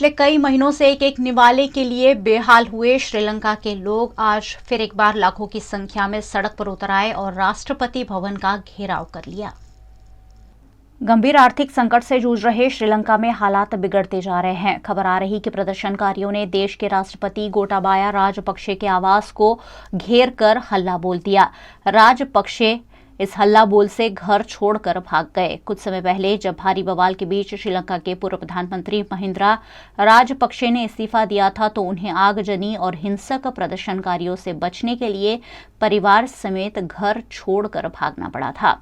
पिछले कई महीनों से एक निवाले के लिए बेहाल हुए श्रीलंका के लोग आज फिर एक बार लाखों की संख्या में सड़क पर उतर आए और राष्ट्रपति भवन का घेराव कर लिया। गंभीर आर्थिक संकट से जूझ रहे श्रीलंका में हालात बिगड़ते जा रहे हैं। खबर आ रही कि प्रदर्शनकारियों ने देश के राष्ट्रपति गोटाबाया राजपक्षे के आवास को घेर कर हल्ला बोल दिया। राजपक्षे इस हल्ला बोल से घर छोड़कर भाग गए। कुछ समय पहले जब भारी बवाल के बीच श्रीलंका के पूर्व प्रधानमंत्री महिंद्रा राजपक्षे ने इस्तीफा दिया था तो उन्हें आगजनी और हिंसक प्रदर्शनकारियों से बचने के लिए परिवार समेत घर छोड़कर भागना पड़ा था।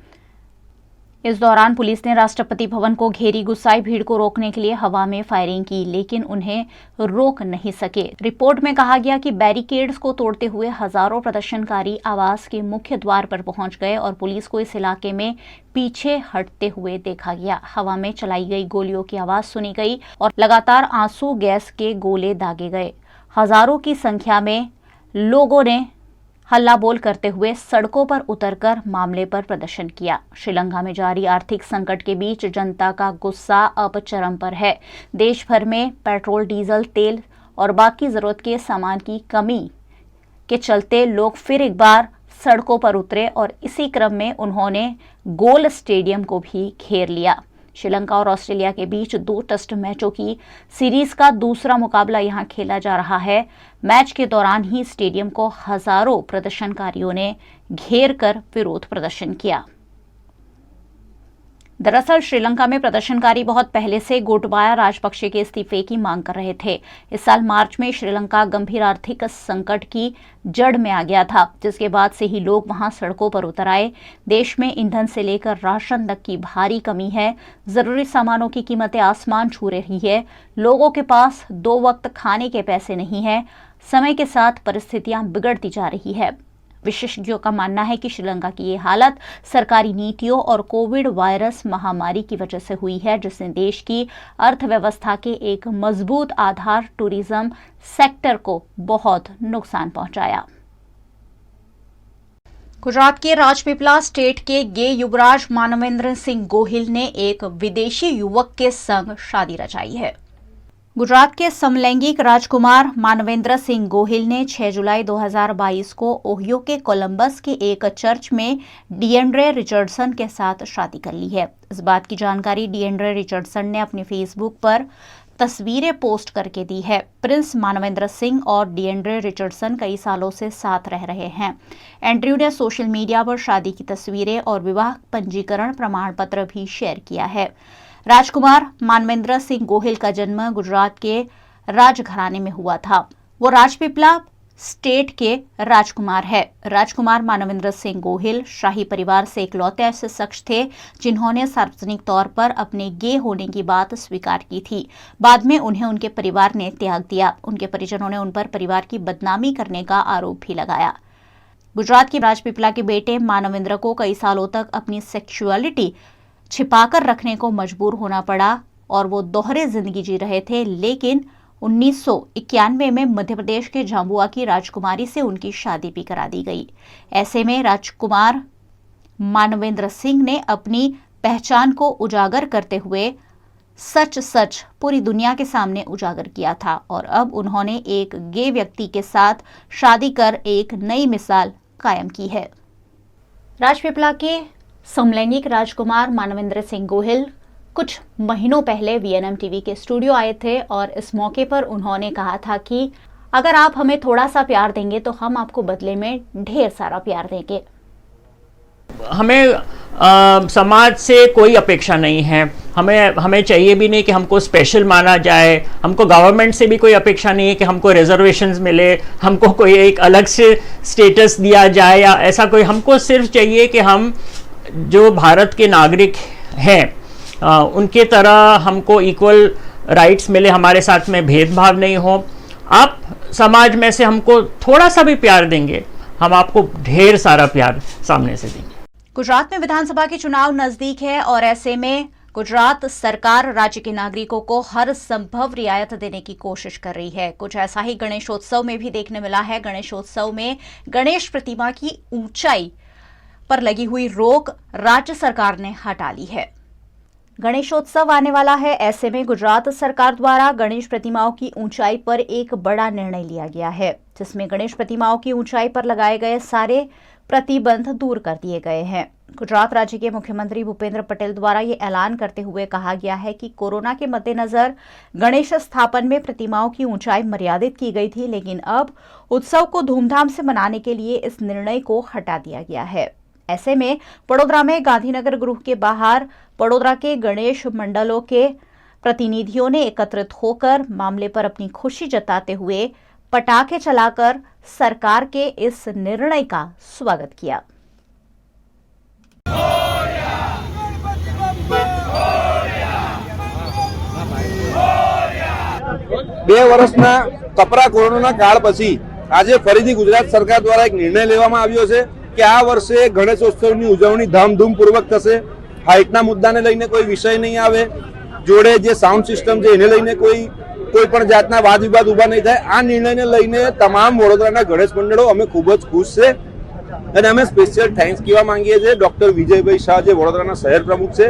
इस दौरान पुलिस ने राष्ट्रपति भवन को घेरी गुस्साई भीड़ को रोकने के लिए हवा में फायरिंग की, लेकिन उन्हें रोक नहीं सके। रिपोर्ट में कहा गया कि बैरिकेड्स को तोड़ते हुए हजारों प्रदर्शनकारी आवास के मुख्य द्वार पर पहुंच गए और पुलिस को इस इलाके में पीछे हटते हुए देखा गया। हवा में चलाई गई गोलियों की आवाज सुनी गई और लगातार आंसू गैस के गोले दागे गए। हजारों की संख्या में लोगों ने हल्ला बोल करते हुए सड़कों पर उतरकर मामले पर प्रदर्शन किया। श्रीलंका में जारी आर्थिक संकट के बीच जनता का गुस्सा अब चरम पर है। देश भर में पेट्रोल, डीजल, तेल और बाकी जरूरत के सामान की कमी के चलते लोग फिर एक बार सड़कों पर उतरे और इसी क्रम में उन्होंने गोल स्टेडियम को भी घेर लिया। श्रीलंका और ऑस्ट्रेलिया के बीच 2 टेस्ट मैचों की सीरीज का दूसरा मुकाबला यहां खेला जा रहा है। मैच के दौरान ही स्टेडियम को हजारों प्रदर्शनकारियों ने घेर कर विरोध प्रदर्शन किया। दरअसल श्रीलंका में प्रदर्शनकारी बहुत पहले से गोटाबाया राजपक्षे के इस्तीफे की मांग कर रहे थे। इस साल मार्च में श्रीलंका गंभीर आर्थिक संकट की जड़ में आ गया था, जिसके बाद से ही लोग वहां सड़कों पर उतर आए। देश में ईंधन से लेकर राशन तक की भारी कमी है। जरूरी सामानों की कीमतें आसमान छू रही है। लोगों के पास 2 वक्त खाने के पैसे नहीं है। समय के साथ परिस्थितियां बिगड़ती जा रही है। विशेषज्ञों का मानना है कि श्रीलंका की ये हालत सरकारी नीतियों और कोविड वायरस महामारी की वजह से हुई है, जिसने देश की अर्थव्यवस्था के एक मजबूत आधार टूरिज्म सेक्टर को बहुत नुकसान पहुंचाया। गुजरात के राजपीपला स्टेट के गे युवराज मानवेंद्र सिंह गोहिल ने एक विदेशी युवक के संग शादी रचाई है। गुजरात के समलैंगिक राजकुमार मानवेंद्र सिंह गोहिल ने 6 जुलाई 2022 को ओहियो के कोलंबस के एक चर्च में डिएंड्रे रिचर्डसन के साथ शादी कर ली है। इस बात की जानकारी डिएंड्रे रिचर्डसन ने अपने फेसबुक पर तस्वीरें पोस्ट करके दी है। प्रिंस मानवेंद्र सिंह और डिएंड्रे रिचर्डसन कई सालों से साथ रह रहे हैं। एंड्रयू ने सोशल मीडिया पर शादी की तस्वीरें और विवाह पंजीकरण प्रमाण पत्र भी शेयर किया है। राजकुमार मानवेंद्र सिंह गोहिल का जन्म गुजरात के राजघराने में हुआ था। वो राजपीपला स्टेट के राजकुमार है। राजकुमार मानवेंद्र सिंह गोहिल शाही परिवार से इकलौते ऐसे शख्स थे जिन्होंने सार्वजनिक तौर पर अपने गे होने की बात स्वीकार की थी। बाद में उन्हें उनके परिवार ने त्याग दिया। उनके परिजनों ने उन पर परिवार की बदनामी करने का आरोप भी लगाया। गुजरात के राजपीपला के बेटे मानवेंद्र को कई सालों तक अपनी सेक्सुअलिटी छिपाकर रखने को मजबूर होना पड़ा और वो दोहरे जिंदगी जी रहे थे, लेकिन 1991 में मध्य प्रदेश के झाबुआ की राजकुमारी से उनकी शादी भी करा दी गई। ऐसे में राजकुमार मानवेंद्र सिंह ने अपनी पहचान को उजागर करते हुए सच पूरी दुनिया के सामने उजागर किया था और अब उन्होंने एक गे व्यक्ति के साथ शादी कर एक नई मिसाल कायम की है। राजपीपला के समलैंगिक राजकुमार मानवेंद्र सिंह गोहिल कुछ महीनों पहले वीएनएम टीवी के स्टूडियो आए थे और इस मौके पर उन्होंने कहा था कि अगर आप हमें थोड़ा सा प्यार देंगे तो हम आपको बदले में ढेर सारा प्यार देंगे। हमें समाज से कोई अपेक्षा नहीं है। हमें चाहिए भी नहीं कि हमको स्पेशल माना जाए। हमको गवर्नमेंट से भी कोई अपेक्षा नहीं है कि हमको रिजर्वेशंस मिले, हमको कोई एक अलग से स्टेटस दिया जाए या ऐसा कोई। हमको सिर्फ चाहिए कि हम जो भारत के नागरिक हैं उनके तरह हमको इक्वल राइट्स मिले, हमारे साथ में भेदभाव नहीं हो। आप समाज में से हमको थोड़ा सा भी प्यार देंगे, हम आपको ढेर सारा प्यार सामने से देंगे। गुजरात में विधानसभा के चुनाव नजदीक है और ऐसे में गुजरात सरकार राज्य के नागरिकों को हर संभव रियायत देने की कोशिश कर रही है। कुछ ऐसा ही गणेशोत्सव में भी देखने मिला है। गणेशोत्सव में गणेश प्रतिमा की ऊंचाई पर लगी हुई रोक राज्य सरकार ने हटा ली है। गणेशोत्सव आने वाला है, ऐसे में गुजरात सरकार द्वारा गणेश प्रतिमाओं की ऊंचाई पर एक बड़ा निर्णय लिया गया है, जिसमें गणेश प्रतिमाओं की ऊंचाई पर लगाए गए सारे प्रतिबंध दूर कर दिए गए हैं। गुजरात राज्य के मुख्यमंत्री भूपेंद्र पटेल द्वारा ये ऐलान करते हुए कहा गया है कि कोरोना के मद्देनजर गणेश स्थापन में प्रतिमाओं की ऊंचाई मर्यादित की गई थी, लेकिन अब उत्सव को धूमधाम से मनाने के लिए इस निर्णय को हटा दिया गया है। ऐसे में वडोदरा में गांधीनगर गृह के बाहर वडोदरा के गणेश मंडलों के प्रतिनिधियों ने एकत्रित होकर मामले पर अपनी खुशी जताते हुए पटाखे चलाकर सरकार के इस निर्णय का स्वागत किया। 2 વર્ષના કપરા કોરોના કાળ પછી આજે ફરીથી ગુજરાત સરકાર દ્વારા એક નિર્ણય લેવામાં આવ્યો છે કે આ વર્ષે ગણેશોત્સવની ઉજવણી ધામધૂમપૂર્વક થશે। હાઇટના મુદ્દાને લઈને કોઈ વિષય નહીં આવે, જોડે જે સાઉન્ડ સિસ્ટમ છે એને લઈને કોઈ પણ જાતના વાદ વિવાદ ઊભા નહીં થાય। આ નિર્ણયને લઈને તમામ વડોદરાના ગણેશ મંડળો અમે ખૂબ જ ખુશ છે અને અમે સ્પેશિયલ થેન્ક્સ કહેવા માંગીએ છીએ ડોક્ટર વિજયભાઈ શાહ જે વડોદરાના શહેર પ્રમુખ છે।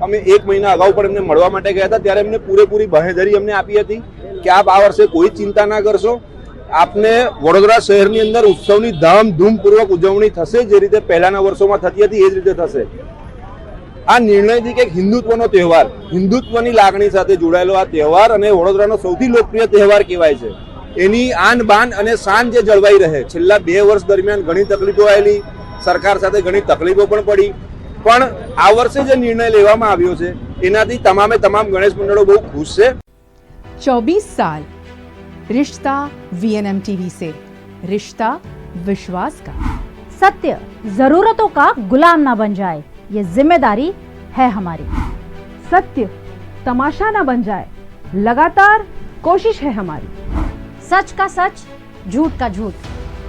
અમે 1 મહિના અગાઉ પણ એમને મળવા માટે ગયા હતા, ત્યારે એમને પૂરેપૂરી બાંહેધરી અમને આપી હતી કે આપ આ વર્ષે કોઈ ચિંતા ના કરશો, આપને વડોદરા શહેરની અંદર ઉત્સવની ધામધૂમપૂર્વક ઉજવણી થશે, જે રીતે પહેલાના વર્ષોમાં થતી હતી એ જ રીતે થશે। આ નિર્ણયથી કે હિન્દુત્વનો તહેવાર, હિન્દુત્વની લાગણી સાથે જોડાયેલો આ તહેવાર અને વડોદરાનો સૌથી લોકપ્રિય તહેવાર કહેવાય છે, એની આન બાન અને શાન જે જળવાઈ રહે। છેલ્લા 2 વર્ષ દરમિયાન ઘણી તકલીફો આવેલી, સરકાર સાથે ઘણી તકલીફો પણ પડી, પણ આ વર્ષે જે નિર્ણય લેવામાં આવ્યો છે એનાથી તમામે તમામ ગણેશ મંડળો બહુ ખુશ છે। 24 साल रिश्ता वीएनएम टीवी से, रिश्ता विश्वास का। सत्य जरूरतों का गुलाम ना बन जाए, ये जिम्मेदारी है हमारी। सत्य तमाशा ना बन जाए, लगातार कोशिश है हमारी। सच का सच, झूठ का झूठ,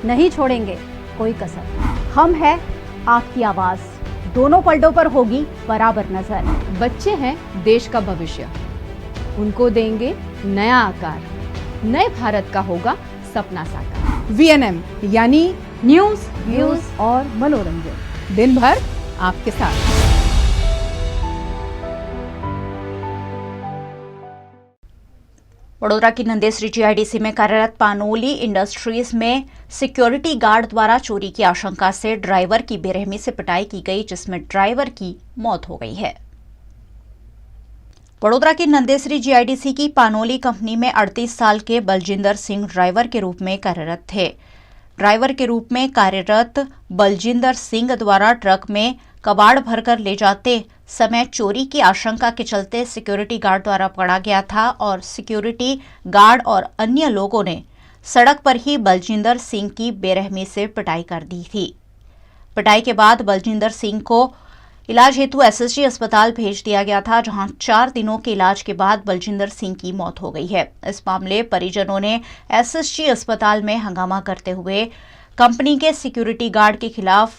नहीं छोड़ेंगे कोई कसर। हम है आपकी आवाज, दोनों पलटों पर होगी बराबर नजर। बच्चे हैं देश का भविष्य, उनको देंगे नया आकार, नए भारत का होगा सपना साकार। वीएनएम यानी न्यूज़, व्यूज और मनोरंजन, दिन भर आपके साथ। वडोदरा की नंदेसरी जीआईडीसी में कार्यरत पानोली इंडस्ट्रीज में सिक्योरिटी गार्ड द्वारा चोरी की आशंका से ड्राइवर की बेरहमी से पिटाई की गई, जिसमें ड्राइवर की मौत हो गई है। वडोदरा की नंदेसरी जीआईडीसी की पानोली कंपनी में 38 साल के बलजिंदर सिंह ड्राइवर के रूप में कार्यरत थे। ड्राइवर के रूप में कार्यरत बलजिंदर सिंह द्वारा ट्रक में कबाड़ भरकर ले जाते समय चोरी की आशंका के चलते सिक्योरिटी गार्ड द्वारा पकड़ा गया था और सिक्योरिटी गार्ड और अन्य लोगों ने सड़क पर ही बलजिंदर सिंह की बेरहमी से पिटाई कर दी थी। पिटाई के बाद बलजिंदर सिंह को इलाज हेतु एसएसजी अस्पताल भेज दिया गया था, जहां 4 दिनों के इलाज के बाद बलजिंदर सिंह की मौत हो गई है। इस मामले परिजनों ने एसएसजी अस्पताल में हंगामा करते हुए कंपनी के सिक्योरिटी गार्ड के खिलाफ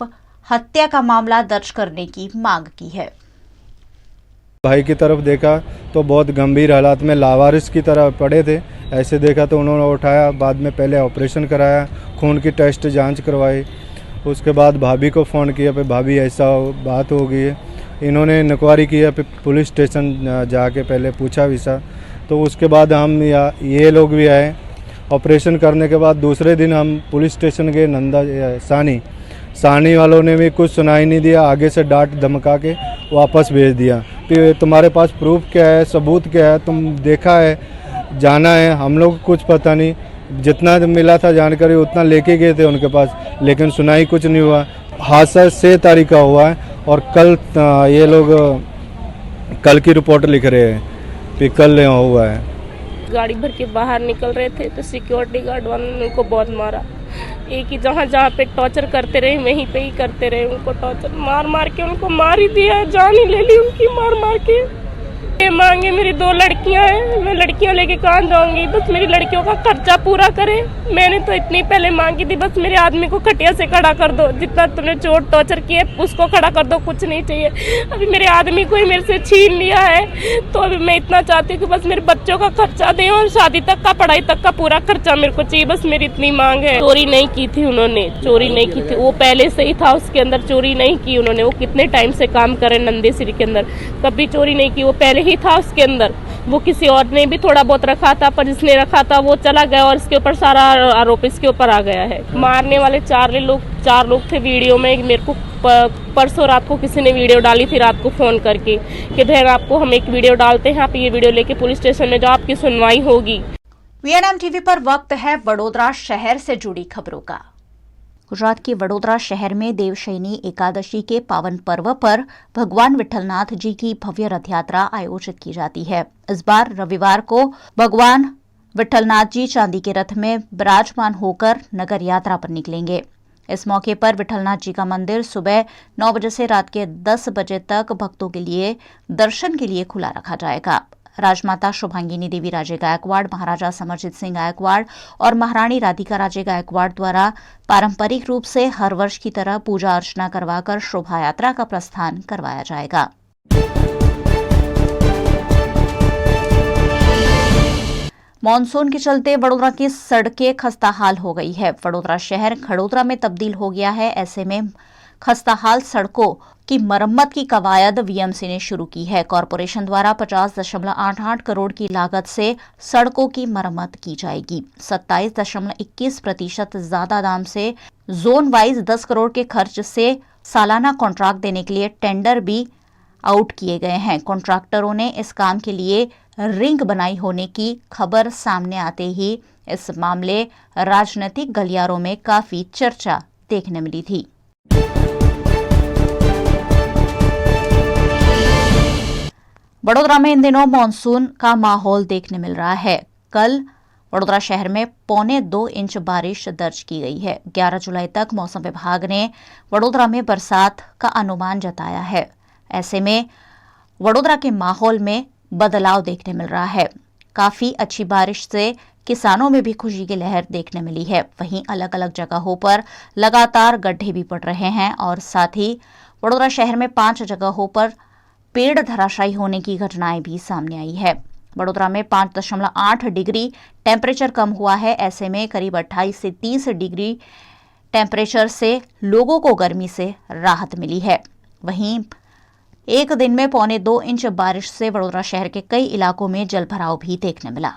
हत्या का मामला दर्ज करने की मांग की है। भाई की तरफ देखा तो बहुत गंभीर हालात में लावारिस की तरह पड़े थे। ऐसे देखा तो उन्होंने उठाया, बाद में पहले ऑपरेशन कराया, खून की टेस्ट जांच करवाई, उसके बाद भाभी को फ़ोन किया, फिर भाभी ऐसा बात हो गई है। इन्होंने इंक्वायरी किया, फिर पुलिस स्टेशन जाके पहले पूछा विसा, तो उसके बाद हम ये लोग भी आए। ऑपरेशन करने के बाद दूसरे दिन हम पुलिस स्टेशन गए, नंदा सानी वालों ने भी कुछ सुनाई नहीं दिया, आगे से डांट धमका के वापस भेज दिया। फिर तुम्हारे पास प्रूफ क्या है, सबूत क्या है, तुम देखा है, जाना है? हम लोग को कुछ पता नहीं, जितना मिला था जानकारी उतना लेके गए थे उनके पास, लेकिन सुनाई कुछ नहीं हुआ। हादसा 6 तारीख का हुआ है और कल ये लोग कल की रिपोर्ट लिख रहे हैं, फिर कल हुआ है। गाड़ी भर के बाहर निकल रहे थे तो सिक्योरिटी गार्ड वालों ने उनको बहुत मारा। एक ही जहाँ पे टॉर्चर करते रहे वहीं पे ही करते रहे, उनको टॉर्चर मार मार के उनको मार ही दिया, जान ही ले ली उनकी मार मार के। ये मांगे, मेरी 2 लड़कियां हैं, मैं लड़कियां लेके कहाँ जाऊंगी? बस मेरी लड़कियों का खर्चा पूरा करे। मैंने तो इतनी पहले मांगी थी, बस मेरे आदमी को खटिया से खड़ा कर दो, जितना तुमने चोट टॉर्चर किए उसको खड़ा कर दो, कुछ नहीं चाहिए। अभी मेरे आदमी को ही मेरे से छीन लिया है, तो अभी मैं इतना चाहती हूँ कि बस मेरे बच्चों का खर्चा दें और शादी तक का, पढ़ाई तक का पूरा खर्चा मेरे को चाहिए, बस मेरी इतनी मांग है। चोरी नहीं की थी उन्होंने, चोरी नहीं की थी, वो पहले से ही था उसके अंदर, चोरी नहीं की उन्होंने। वो कितने टाइम से काम करे नंदेसरी के अंदर, कभी चोरी नहीं की, वो पहले ही था उसके अंदर। वो किसी और ने भी थोड़ा बहुत रखा था, पर जिसने रखा था वो चला गया और इसके ऊपर सारा आरोप इसके ऊपर आ गया है। मारने वाले 4 लोग थे वीडियो में। मेरे को परसों रात को किसी ने वीडियो डाली थी, रात को फोन करके कि बहन आपको हम एक वीडियो डालते हैं, आप ये वीडियो लेके पुलिस स्टेशन में जाओ, आपकी सुनवाई होगी। वीएनएम टीवी पर वक्त है वडोदरा शहर से जुड़ी खबरों का। गुजरात के वडोदरा शहर में देवशयनी एकादशी के पावन पर्व पर भगवान विठलनाथ जी की भव्य रथ यात्रा आयोजित की जाती है। इस बार रविवार को भगवान विठलनाथ जी चांदी के रथ में विराजमान होकर नगर यात्रा पर निकलेंगे। इस मौके पर विठलनाथ जी का मंदिर सुबह 9 बजे से रात के 10 बजे तक भक्तों के लिए दर्शन के लिए खुला रखा जाएगा। राजमाता शुभांगिनी देवी राजे गायकवाड़, महाराजा समरजीत सिंह गायकवाड़ और महारानी राधिका राजे गायकवाड़ द्वारा पारंपरिक रूप से हर वर्ष की तरह पूजा अर्चना करवाकर शोभा यात्रा का प्रस्थान करवाया जाएगा। मॉनसून के चलते वडोदरा की सड़कें खस्ताहाल हो गई है। वडोदरा शहर खड़ोदरा में तब्दील हो गया है। ऐसे में खस्ताहाल सड़कों की मरम्मत की कवायद वीएमसी ने शुरू की है। कॉरपोरेशन द्वारा 50.88 करोड़ की लागत से सड़कों की मरम्मत की जाएगी। 27.21% ज्यादा दाम से जोन वाइज 10 करोड़ के खर्च से सालाना कॉन्ट्रैक्ट देने के लिए टेंडर भी आउट किए गए हैं। कॉन्ट्रैक्टरों ने इस काम के लिए रिंग बनाई होने की खबर सामने आते ही इस मामले राजनीतिक गलियारों में काफी चर्चा देखने मिली थी। वडोदरा में इन दिनों मानसून का माहौल देखने मिल रहा है। कल वडोदरा शहर में 1.25 इंच बारिश दर्ज की गई है। 11 जुलाई तक मौसम विभाग ने वडोदरा में बरसात का अनुमान जताया है। ऐसे में वडोदरा के माहौल में बदलाव देखने मिल रहा है। काफी अच्छी बारिश से किसानों में भी खुशी की लहर देखने मिली है। वहीं अलग अलग जगहों पर लगातार गड्ढे भी पड़ रहे हैं और साथ ही वडोदरा शहर में 5 जगहों पर पेड़ धराशायी होने की घटनाएं भी सामने आई है। वडोदरा में 5.8 डिग्री टेम्परेचर कम हुआ है। ऐसे में करीब 28 से 30 डिग्री टेम्परेचर से लोगों को गर्मी से राहत मिली है। वहीं एक दिन में 1.25 इंच बारिश से वडोदरा शहर के कई इलाकों में जलभराव भी देखने मिला।